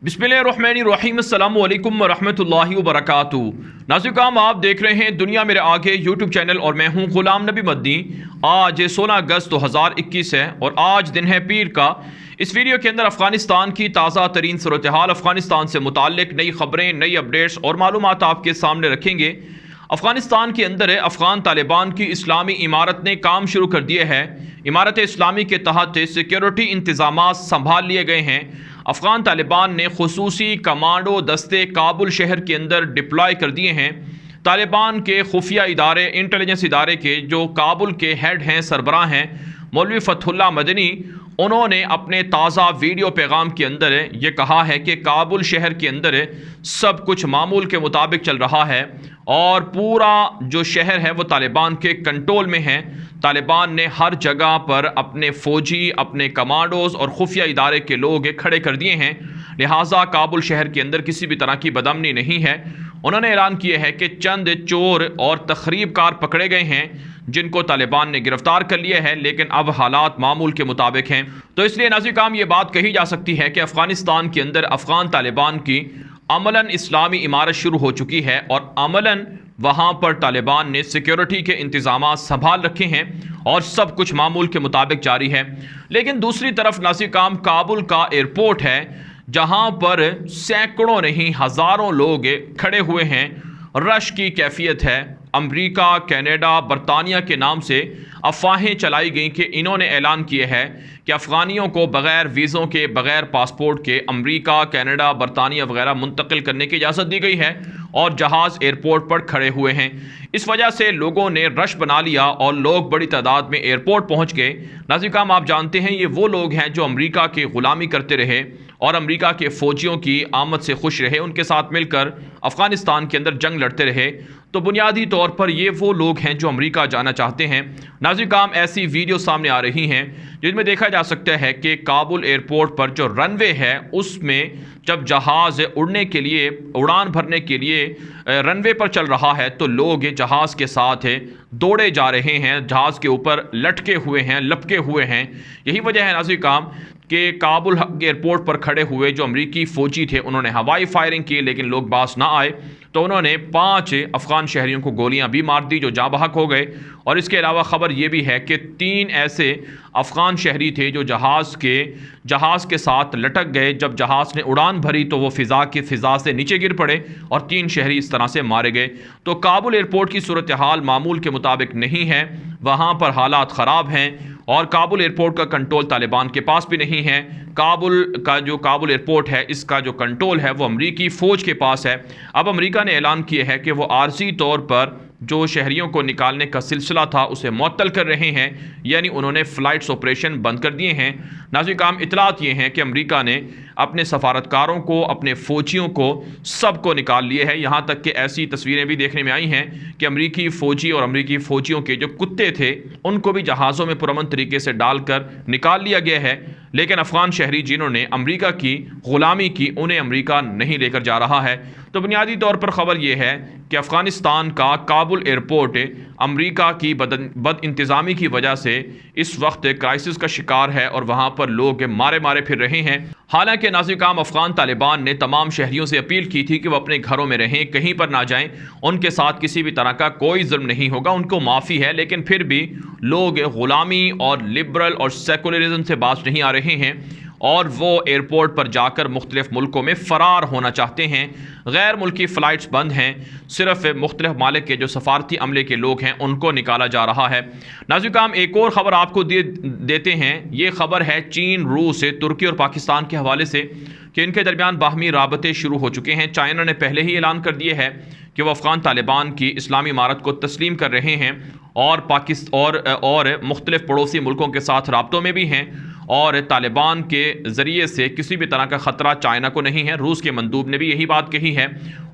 बिस्मिल्लाहिर्रहमानिर्रहीम अस्सलामु अलैकुम वरहमतुल्लाहि वबरकातुहू। नाज़रीन, आप देख रहे हैं दुनिया मेरे आगे यूट्यूब चैनल और मैं हूं गुलाम नबी मदनी। आज 16 अगस्त 2021 है और आज दिन है पीर का। इस वीडियो के अंदर अफ़गानिस्तान की ताज़ा तरीन सूरत हाल, अफ़गानिस्तान से मुताल्लिक नई खबरें, नई अपडेट्स और मालूमात आपके सामने रखेंगे। अफ़गानिस्तान के अंदर अफ़गान तालिबान की इस्लामी इमारत ने काम शुरू कर दिए है। इमारत इस्लामी के तहत सिक्योरिटी इंतज़ाम संभाल लिए गए हैं। अफ़गान तालिबान ने खुसूसी कमांडो दस्ते काबुल शहर के अंदर डिप्लॉय कर दिए हैं। तालिबान के खुफिया इदारे, इंटेलिजेंस इदारे के जो काबुल के हेड हैं, सरबराह हैं, मौलवी फतहुल्लाह मदनी, उन्होंने अपने ताज़ा वीडियो पैगाम के अंदर ये कहा है कि काबुल शहर के अंदर सब कुछ मामूल के मुताबिक चल रहा है और पूरा जो शहर है वो तालिबान के कंट्रोल में है। तालिबान ने हर जगह पर अपने फ़ौजी, अपने कमांडोज़ और खुफिया इदारे के लोग खड़े कर दिए हैं, लिहाजा काबुल शहर के अंदर किसी भी तरह की बदअमनी नहीं है। उन्होंने ऐलान किया है कि चंद चोर और तखरीबकार पकड़े गए हैं जिनको तालिबान ने गिरफ्तार कर लिया है, लेकिन अब हालात मामूल के मुताबिक हैं। तो इसलिए नाज़रीन, ये बात कही जा सकती है कि अफ़गानिस्तान के अंदर अफ़गान तालिबान की अमलन इस्लामी इमारत शुरू हो चुकी है और अमलन वहाँ पर तालिबान ने सिक्योरिटी के इंतज़ाम संभाल रखे हैं और सब कुछ मामूल के मुताबिक जारी है। लेकिन दूसरी तरफ नाज़रीन, काबुल का एयरपोर्ट है जहाँ पर सैकड़ों नहीं हज़ारों लोग खड़े हुए हैं। रश की कैफियत है। अमेरिका, कनाडा, बरतानिया के नाम से अफवाहें चलाई गई कि इन्होंने ऐलान किया है कि अफ़गानियों को बग़ैर वीज़ों के, बग़ैर पासपोर्ट के अमेरिका, कनाडा, बरतानिया वगैरह मुंतकिल करने की इजाज़त दी गई है और जहाज़ एयरपोर्ट पर खड़े हुए हैं। इस वजह से लोगों ने रश बना लिया और लोग बड़ी तादाद में एयरपोर्ट पहुँच गए। नाज़रीन, आप जानते हैं ये वो लोग हैं जो अमेरिका की ग़ुलामी करते रहे और अमेरिका के फ़ौजियों की आमद से खुश रहे, उनके साथ मिलकर अफ़गानिस्तान के अंदर जंग लड़ते रहे। तो बुनियादी तौर पर ये वो लोग हैं जो अमेरिका जाना चाहते हैं। नाज़रीन, ऐसी वीडियो सामने आ रही हैं जिसमें देखा जा सकता है कि काबुल एयरपोर्ट पर जो रनवे है उसमें जब जहाज़ उड़ने के लिए, उड़ान भरने के लिए रनवे पर चल रहा है तो लोग जहाज़ के साथ दौड़े जा रहे हैं, जहाज़ के ऊपर लटके हुए हैं, लपके हुए हैं। यही वजह है नाज़रीन कि काबुल एयरपोर्ट पर खड़े हुए जो अमरीकी फ़ौजी थे उन्होंने हवाई फायरिंग की, लेकिन लोग बास ना आए तो उन्होंने 5 अफ़गान शहरियों को गोलियां भी मार दी जो जाँ बहक हो गए। और इसके अलावा ख़बर यह भी है कि 3 ऐसे अफ़गान शहरी थे जो जहाज़ के साथ लटक गए। जब जहाज़ ने उड़ान भरी तो वो फ़िज़ा से नीचे गिर पड़े और 3 शहरी इस तरह से मारे गए। तो काबुल एयरपोर्ट की सूरत हाल मामूल के मुताबिक नहीं है, वहाँ पर हालात ख़राब हैं और काबुल एयरपोर्ट का कंट्रोल तालिबान के पास भी नहीं है। काबुल एयरपोर्ट है, इसका जो कंट्रोल है वो अमरीकी फ़ौज के पास है। अब अमेरिका ने ऐलान किया है कि वो आर्जी तौर पर जो शहरियों को निकालने का सिलसिला था उसे मुअत्तल कर रहे हैं, यानी उन्होंने फ़्लाइट्स ऑपरेशन बंद कर दिए हैं। नाज़रीन, इतलात ये हैं कि अमेरिका ने अपने सफारतकारों को, अपने फ़ौजियों को, सबको निकाल लिए है। यहाँ तक कि ऐसी तस्वीरें भी देखने में आई हैं कि अमरीकी फ़ौजी और अमरीकी फ़ौजियों के जो कुत्ते थे उनको भी जहाज़ों में पुरअमन तरीके से डालकर निकाल लिया गया है। लेकिन अफ़गान शहरी जिन्होंने अमरीका की ग़ुलामी की, उन्हें अमरीका नहीं लेकर जा रहा है। तो बुनियादी तौर पर ख़बर यह है कि अफ़गानिस्तान का काबुल एयरपोर्ट अमरीका की बद इंतज़ामी की वजह से इस वक्त क्राइसिस का शिकार है और वहाँ पर लोग मारे मारे फिर रहे हैं। हालांकि नाज़रीन, अफ़गान तालिबान ने तमाम शहरियों से अपील की थी कि वो अपने घरों में रहें, कहीं पर ना जाएं, उनके साथ किसी भी तरह का कोई जुल्म नहीं होगा, उनको माफ़ी है। लेकिन फिर भी लोग ग़ुलामी और लिबरल और सेकुलरिज्म से बाज नहीं आ रहे हैं और वो एयरपोर्ट पर जाकर मुख्तलिफ मुल्कों में फ़रार होना चाहते हैं। गैर मुल्की फ़्लाइट्स बंद हैं, सिर्फ मुख्तलिफ मालिक के जो सफारती अमले के लोग हैं उनको निकाला जा रहा है। नाज़रीन, एक और ख़बर आपको देते हैं। ये ख़बर है चीन, रूस, तुर्की और पाकिस्तान के हवाले से कि इनके दरमियान बाहमी राबते शुरू हो चुके हैं। चाइना ने पहले ही ऐलान कर दिया है कि वो अफ़गान तालिबान की इस्लामी इमारत को तस्लीम कर रहे हैं और और मुख्तलिफ पड़ोसी मुल्कों के साथ राब्तों में भी हैं और तालिबान के ज़रिए से किसी भी तरह का ख़तरा चाइना को नहीं है। रूस के मंदूब ने भी यही बात कही है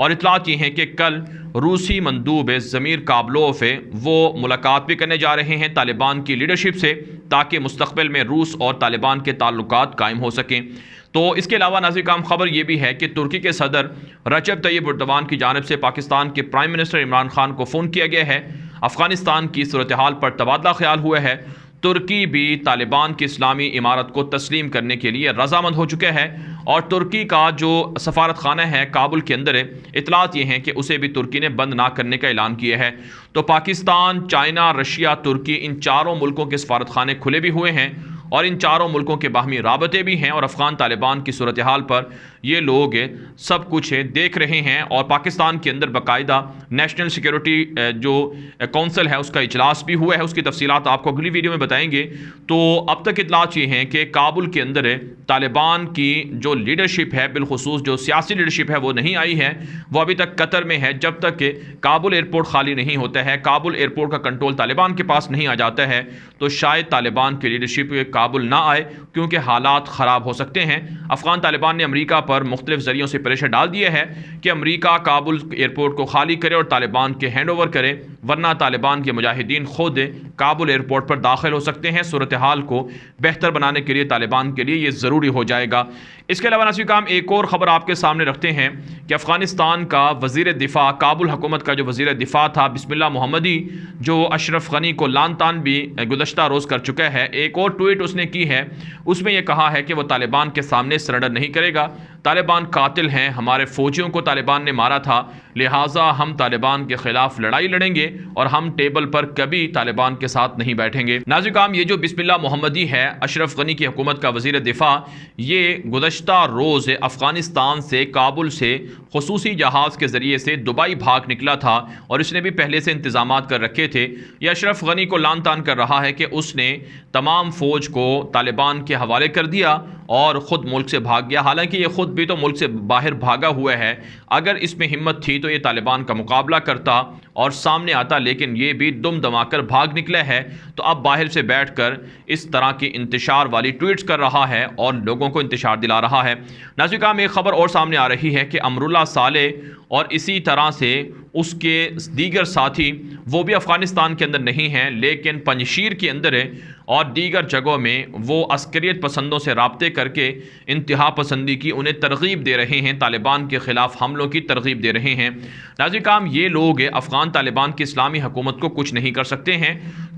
और इतलात ये हैं कि कल रूसी मंदूब ज़मीर काबलोव वो मुलाकात भी करने जा रहे हैं तालिबान की लीडरशिप से, ताकि मुस्तक़बिल में रूस और तालिबान के ताल्लुकात कायम हो सकें। तो इसके अलावा नाज़रीन, ख़बर यह भी है कि तुर्की के सदर रजब तय्यब एर्दोगान की जानिब से पाकिस्तान के प्राइम मिनिस्टर इमरान खान को फ़ोन किया गया है। अफ़गानिस्तान की सूरत हाल पर तबादला ख्याल हुआ है। तुर्की भी तालिबान की इस्लामी इमारत को तस्लीम करने के लिए रजामंद हो चुका है और तुर्की का जो सफारत खाना है काबुल के अंदर इतलात ये हैं कि उसे भी तुर्की ने बंद ना करने का ऐलान किया है। तो पाकिस्तान, चाइना, रशिया, तुर्की, इन चारों मुल्कों के सफारत खाने खुले भी हुए हैं और इन चारों मुल्कों के बाहमी राबते भी हैं और अफ़गान तालिबान की सूरत हाल पर ये लोग सब कुछ देख रहे हैं। और पाकिस्तान के अंदर बाकायदा नेशनल सिक्योरिटी जो कौंसिल है उसका इजलास भी हुआ है, उसकी तफसीलात आपको अगली वीडियो में बताएंगे। तो अब तक इतलात ये हैं कि काबुल के अंदर तालिबान की जो लीडरशिप है, बिलखुसूस जो सियासी लीडरशिप है वो नहीं आई है, वो अभी तक कतर में है। जब तक कि काबुल एयरपोर्ट खाली नहीं होता है, काबुल एयरपोर्ट का कंट्रोल तालिबान के पास नहीं आ जाता है, तो शायद तालिबान की लीडरशिप काबुल ना आए, क्योंकि हालात ख़राब हो सकते हैं। अफ़गान तालिबान ने अमेरिका पर मुख्तलिफ ज़रियों से प्रेशर डाल दिया है कि अमेरिका काबुल एयरपोर्ट को खाली करे और तालिबान के हैंड ओवर करे, वरना तालिबान के मुजाहिदीन खुद काबुल एयरपोर्ट पर दाखिल हो सकते हैं। सूरत हाल को बेहतर बनाने के लिए तालिबान के लिए ये ज़रूरी हो जाएगा। इसके अलावा नाज़रीन काम एक और ख़बर आपके सामने रखते हैं कि अफ़गानिस्तान का वज़ीर दिफ़ा, काबुल हुकूमत का जो वज़ीर दिफ़ा था बिस्मिल्लाह मोहम्मदी, जो अशरफ गनी को लान तान भी गुज़श्ता रोज़ कर चुका है, एक और ट्वीट उसने की है, उसमें यह कहा है कि वो तालिबान के सामने सरेंडर नहीं करेगा। तालिबान कातिल हैं, हमारे फ़ौजियों को तालिबान ने मारा था, लिहाजा हम तालिबान के ख़िलाफ़ लड़ाई लड़ेंगे और हम टेबल पर कभी तालिबान के साथ नहीं बैठेंगे। नाज़रीन काम ये जो बिस्मिल्लाह मोहम्मदी है, अशरफ गनी की हुकूमत का वज़ीर दिफ़ा, ये गुज़श्ता रोज़ अफ़गानिस्तान से, काबुल से ख़ुसूसी जहाज़ के ज़रिए से दुबई भाग निकला था और इसने भी पहले से इंतज़ामात कर रखे थे। यह अशरफ गनी को लान तान कर रहा है कि उसने तमाम फ़ौज को तालिबान के हवाले कर दिया और ख़ुद मुल्क से भाग गया। हालांकि ये ख़ुद भी तो मुल्क से बाहर भागा हुआ है, अगर इसमें हिम्मत थी तो ये तालिबान का मुकाबला करता और सामने आता, लेकिन ये भी दुम दमाकर भाग निकला है। तो अब बाहर से बैठकर इस तरह की इंतशार वाली ट्वीट्स कर रहा है और लोगों को इंतशार दिला रहा है। नाज़रीन काम एक ख़बर और सामने आ रही है कि अमरुल्लाह सालेह और इसी तरह से उसके दीगर साथी, वो भी अफ़गानिस्तान के अंदर नहीं हैं लेकिन पंजशीर के अंदर है और दीगर जगहों में वो अस्करियत पसंदों से राब्ते करके इंतहा पसंदी की उन्हें तरगीब दे रहे हैं, तालिबान के ख़िलाफ़ हमलों की तरगीब दे रहे हैं। नाज़रीन काम ये लोग अफ़गान तालिबान की इस्लामी हुकूमत को कुछ नहीं कर सकते हैं,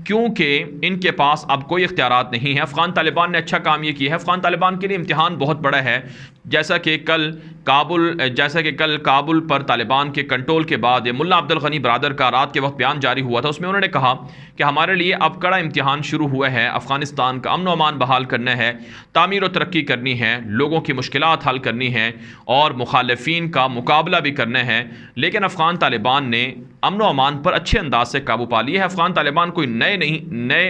क्योंकि इनके पास अब कोई इख्तियारात नहीं है। अफ़गान तालिबान ने अच्छा काम ये किया है, अफ़गान तालिबान के लिए इम्तिहान बहुत बड़ा है। जैसा कि कल काबुल पर तालिबान के कंट्रोल के बाद मुल्ला अब्दुल गनी बरादर का रात के वक्त बयान जारी हुआ था, उसमें उन्होंने कहा कि हमारे लिए अब कड़ा इम्तिहान शुरू हुआ है, अफ़गानिस्तान का अमन व अमान बहाल करना है, तामीर व तरक्की करनी है, लोगों की मुश्किलात हल करनी है और मुखालिफिन का मुकाबला भी करना है। लेकिन अफ़गान तालिबान ने अमन व अमान पर अच्छे अंदाज से काबू पा लिया है। अफ़गान तालिबान कोई नए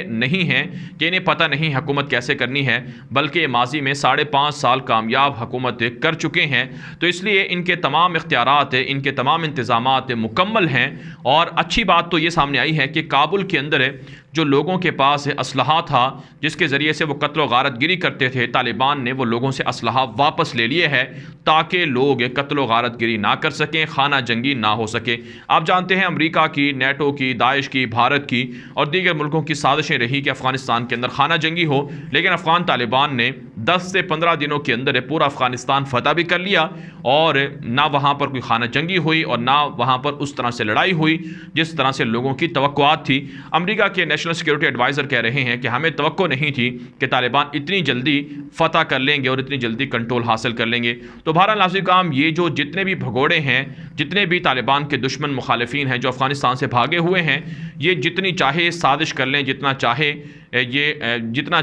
नहीं हैं कि इन्हें पता नहीं हुकूमत कैसे करनी है, बल्कि माजी में 5.5 साल कामयाब हुकूमत कर चुके हैं। तो इसलिए इनके तमाम इख्तियारात, इनके तमाम इंतज़ामात मुकम्मल हैं। और अच्छी बात तो ये सामने आई है कि काबुल के अंदर जो लोगों के पास असलहा था, जिसके ज़रिए से वो कत्ल गारत गिरी करते थे, तालिबान ने वो लोगों से असलहा वापस ले लिए है ताकि लोग कत्ल गारत गिरी ना कर सकें, खाना जंगी ना हो सके। आप जानते हैं अमेरिका की, नेटो की, दाइश की, भारत की और दीगर मुल्कों की साजिशें रही कि अफ़गानिस्तान के अंदर खाना जंगी हो, लेकिन अफ़गान तालिबान ने 10 से 15 दिनों के अंदर पूरा अफ़गानिस्तान फतह भी कर लिया और ना वहाँ पर कोई खाना जंगी हुई और ना वहाँ पर उस तरह से लड़ाई हुई जिस तरह से लोगों की तवक्कुआत थी। अमेरिका के नेशनल सिक्योरिटी एडवाइज़र कह रहे हैं कि हमें तवक्को नहीं थी कि तालिबान इतनी जल्दी फतह कर लेंगे और इतनी जल्दी कंट्रोल हासिल कर लेंगे। तो बहरहाल नाज़रीन काम ये जो जितने भी भगोड़े हैं, जितने भी तालिबान के दुश्मन मुखालिफिन हैं जो अफ़गानिस्तान से भागे हुए हैं, ये जितनी चाहे साजिश कर लें, जितना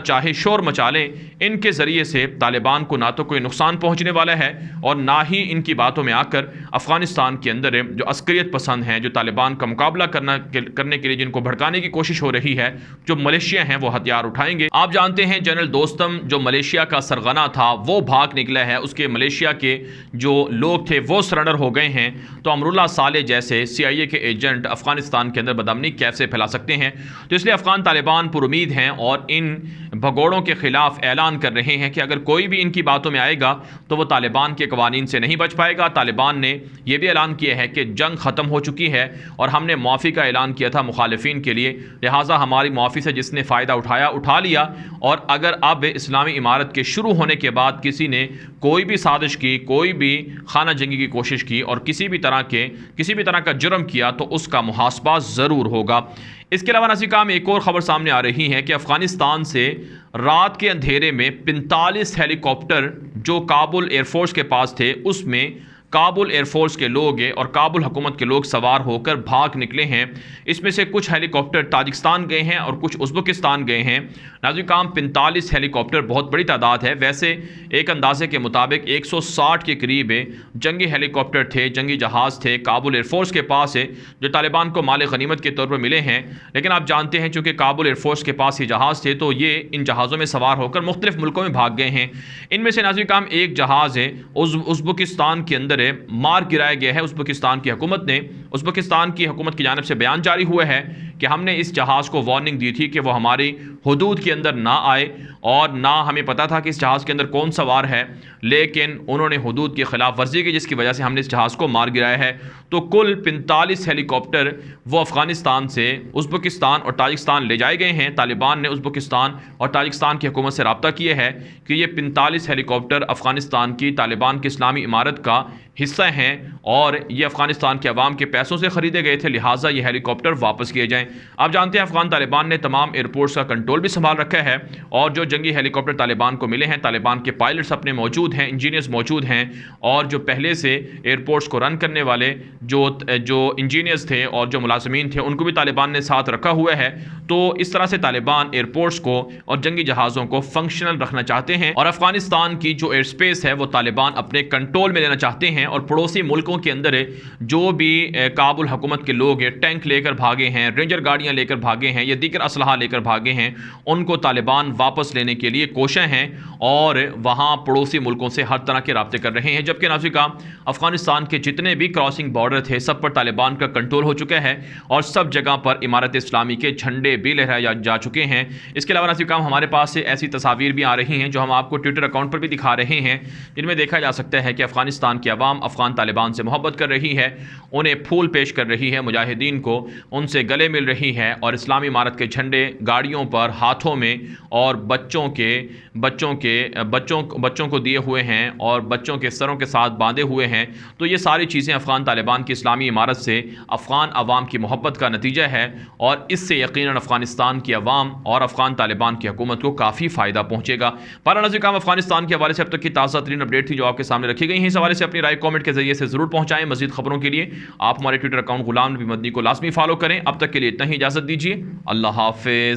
चाहे शोर मचा लें, इनके ज़रिए से तालिबान को ना तो कोई नुकसान पहुँचने वाला है और ना ही इनकी बातों में आकर अफ़गानिस्तान के अंदर जो अस्करियत पसंद हैं, जो तालिबान का मुकाबला करने के लिए जिनको भड़काने की कोशिश हो रही है, जो मलेशिया हैं, वो हथियार उठाएंगे। आप जानते हैं जनरल दोस्तम जो मलेशिया का सरगना था वो भाग निकला है, उसके मलेशिया के जो लोग थे वो सरेंडर हो गए हैं। तो अमरुल्लाह सालेह जैसे CIA के एजेंट अफ़गानिस्तान के अंदर बदअमनी कैसे फैला सकते हैं? तो इसलिए अफ़गान तालिबान पुरुमीद हैं और इन भगोड़ों के ख़िलाफ़ ऐलान कर रहे हैं कि अगर कोई भी इनकी बातों में आएगा तो वो तालिबान के कवानीन से नहीं बच पाएगा। तालिबान ने यह भी ऐलान किया है कि जंग ख़त्म हो चुकी है और हमने मुआफ़ी का ऐलान किया था मुखालिफिन के लिए, लिहाजा हमारी मुआफ़ी से जिसने फ़ायदा उठाया उठा लिया। और अगर अब इस्लामी इमारत के शुरू होने के बाद किसी ने कोई भी साजिश की, कोई भी खाना जंगी की कोशिश की और किसी भी तरह का जुर्म किया तो उसका मुहासबा ज़रूर होगा। इसके अलावा नाज़रीन काम एक और ख़बर सामने आ रही है कि अफ़गानिस्तान से रात के अंधेरे में 45 हेलीकॉप्टर जो काबुल एयरफोर्स के पास थे उसमें काबुल एयरफोर्स के लोग और काबुल हुकूमत के लोग सवार होकर भाग निकले हैं। इसमें से कुछ हेलीकॉप्टर ताजिकिस्तान गए हैं और कुछ उज़्बेकिस्तान गए हैं। नाज़रीन काम 45 हेलीकॉप्टर बहुत बड़ी तादाद है। वैसे एक अंदाजे के मुताबिक 160 के करीब जंगी हेलीकॉप्टर थे, जंगी जहाज़ थे काबुल एयरफोर्स के पास जो तालिबान को माल गनीमत के तौर पर मिले हैं। लेकिन आप जानते हैं चूँकि काबुल एयरफोर्स के पास ये जहाज़ थे तो ये इन जहाज़ों में सवार होकर मुख्तलिफ मुल्कों में भाग गए हैं। इनमें से नाज़रीन काम एक जहाज़ है उज़्बेकिस्तान के अंदर मार गिराया गया है। उज़्बेकिस्तान की हुकूमत ने, उज़्बेकिस्तान की हुकूमत की जानिब से बयान जारी हुआ है कि हमने इस जहाज़ को वार्निंग दी थी कि वो हमारी हुदूद के अंदर ना आए और ना हमें पता था कि इस जहाज़ के अंदर कौन सवार है, लेकिन उन्होंने हुदूद की खिलाफ वर्जी की जिसकी वजह से हमने इस जहाज़ को मार गिराया है। तो कुल 45 हेलीकॉप्टर वो अफ़गानिस्तान से उज़्बेकिस्तान और ताजिकिस्तान ले जाए गए हैं। तालिबान ने उज़्बेकिस्तान और ताजिकिस्तान की हुकूमत से रब्ता किया है कि ये 45 हेलीकॉप्टर अफ़गानिस्तान की तालिबान की इस्लामी इमारत का हिस्सा हैं और ये अफ़गानिस्तान के अवाम के पैसों से ख़रीदे गए थे, लिहाजा ये हेलीकॉप्टर वापस किए जाएँ। आप जानते हैं अफ़गान तालिबान ने तमाम एयरपोर्ट्स का कंट्रोल भी संभाल रखा है और जो जंगी हेलीकॉप्टर तालिबान को मिले हैं, तालिबान के पायलट्स अपने मौजूद हैं, इंजीनियर्स मौजूद हैं और जो पहले से एयरपोर्ट्स को रन करने वाले जो इंजीनियर्स थे और जो मुलाजमीन थे उनको भी तालिबान ने साथ रखा हुआ है। तो इस तरह से तालिबान एयरपोर्ट्स को और जंगी जहाज़ों को फंक्शनल रखना चाहते हैं और अफ़गानिस्तान की जो एयर स्पेस है वो तालिबान अपने कंट्रोल में लेना चाहते हैं। और पड़ोसी मुल्कों के अंदर जो भी काबुल हुकूमत के लोग टैंक लेकर भागे हैं, रेंजर गाड़ियां लेकर भागे हैं या दीगर असलहा लेकर भागे हैं, उनको तालिबान वापस लेने के लिए कोशिश हैं और वहाँ पड़ोसी मुल्कों से हर तरह के राब्ते कर रहे हैं। जबकि नाज़रीन काम अफ़गानिस्तान के जितने भी क्रॉसिंग बॉर्डर थे सब पर तालिबान का कंट्रोल हो चुका है और सब जगह पर इमारत इस्लामी के झंडे भी लहराए जा चुके हैं। इसके अलावा नाज़रीन काम हमारे पास से ऐसी तस्वीर भी आ रही हैं जो हम आपको ट्विटर अकाउंट पर भी दिखा रहे हैं, जिनमें देखा जा सकता है कि अफ़गानिस्तान की आवाम अफ़गान तालिबान से मोहब्बत कर रही है, उन्हें फूल पेश कर रही है, मुजाहिदीन को उनसे गले मिल रही है और इस्लामी इमारत के झंडे गाड़ियों पर, हाथों में और बच्चों को दिए हुए हैं और बच्चों के सरों के साथ बांधे हुए हैं। तो ये सारी चीज़ें अफ़गान तालिबान की इस्लामी इमारत से अफ़गान अवाम की मोहब्बत का नतीजा है और इससे यकीनन अफ़गानिस्तान की अवाम और अफ़गान तालिबान की हुकूमत को काफ़ी फ़ायदा पहुँचेगा। पर नाज़रीन काम अफ़गानिस्तान के हवाले से अब तक की ताज़ा तरीन अपडेट थी जो आपके सामने रखी गई हैं। इस हवाले से अपनी राय कॉमेंट के जरिए से ज़रूर पहुँचाएँ। मज़ीद खबरों के लिए आप हमारे ट्विटर अकाउंट गुलाम नबी मदनी को लाज़मी फॉलो करें। अब तक के लिए इतना ही इजाज़त दीजिए। अल्लाह हाफ़िज़।